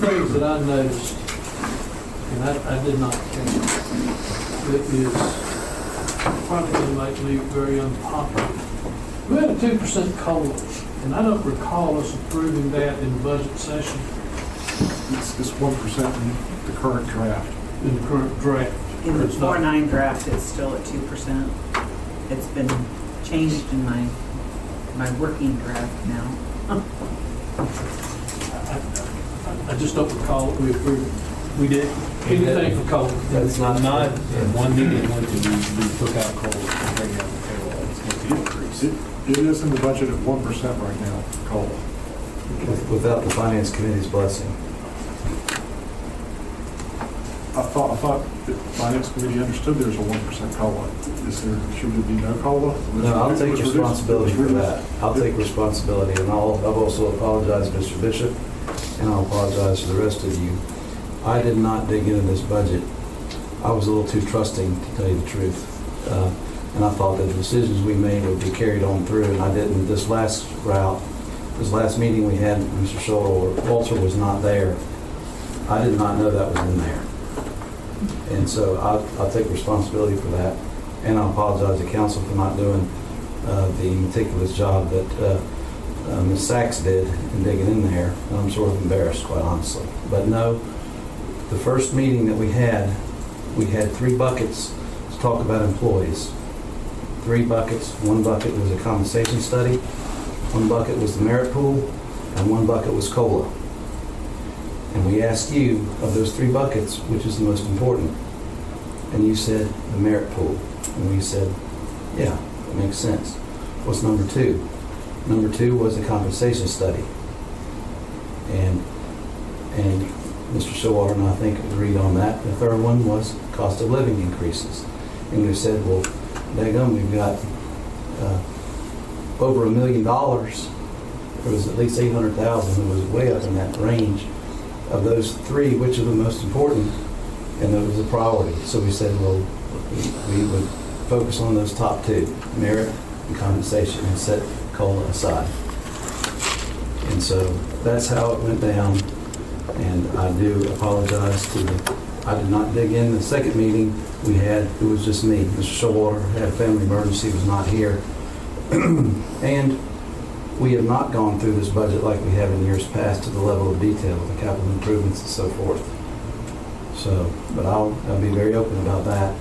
things that I noticed, and I did not catch it, that is probably going to make me very unpopular. We had a 2% COLA, and I don't recall us approving that in the budget session. It's 1% in the current draft. In the current draft. In the It's not- 4.9 draft, it's still at 2%. It's been changed in my working draft now. I just don't recall it. We approved. We did anything for COLA. That's not in one meeting when we took out coal and bring out the payroll. It's going to increase. It is in the budget at 1% right now, COLA. Without the finance committee's blessing. I thought the finance committee understood there's a 1% COLA. Should there be no COLA? No, I'll take responsibility for that. I'll take Yep. responsibility, and I've also apologized, Mr. Bishop, and I'll apologize to the rest of you. I did not dig into this budget. I was a little too trusting, to tell you the truth. And I thought that the decisions we made would be carried on through, and I didn't. This last meeting we had, Mr. Scholl, Walter was not there. I did not know that was in there. And so I'll take responsibility for that. And I apologize to council for not doing the meticulous job that Ms. Sachs did in digging in there. And I'm sort of embarrassed, quite honestly. But no, the first meeting that we had 3 buckets to talk about employees. 3 buckets. 1 bucket was a compensation study, 1 bucket was the merit pool, and 1 bucket was COLA. And we asked you, of those 3 buckets, which is the most important? And you said the merit pool. And we said, yeah, that makes sense. What's number 2? Number 2 was the compensation study. And Mr. Showalter and I think agreed on that. The 3rd one was cost of living increases. And we said, well, daggum, we've got over $1 million. There was at least 800,000. It was way up in that range. Of those 3, which are the most important? And that was a priority. So we said, well, we would focus on those top 2, merit and compensation, and set COLA aside. And so that's how it went down. And I do apologize I did not dig in. The second meeting we had, it was just me. Mr. Showalter had a family emergency, was not here. And we have not gone through this budget like we have in years past to the level of detail, the capital improvements and so forth. So, but I'll be very open about that.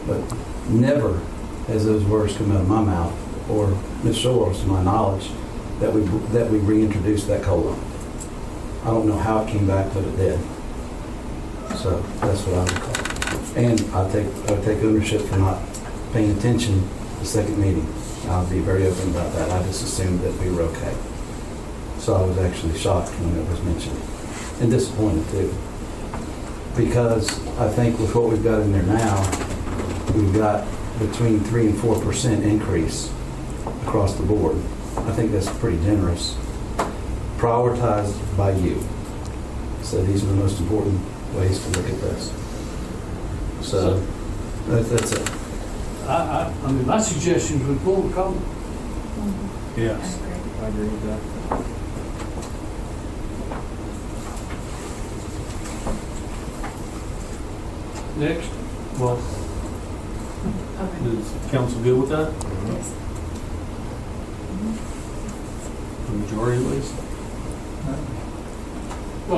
But never has those words come out of my mouth or Ms. Showalter's, to my knowledge, that we reintroduced that COLA. I don't know how it came back, but it did. So that's what I recall. And I take ownership for not paying attention the second meeting. I'll be very open about that. I just assumed that we were okay. So I was actually shocked when it was mentioned. And disappointed too. Because I think with what we've got in there now, we've got between 3 and 4% increase across the board. I think that's pretty generous. Prioritized by you. So these are the most important ways to look at this. So that's it. I mean, my suggestion was pull the COLA. Yes, I agree with that. Next. Well, Okay. is council good with that? Yes. The majority at least?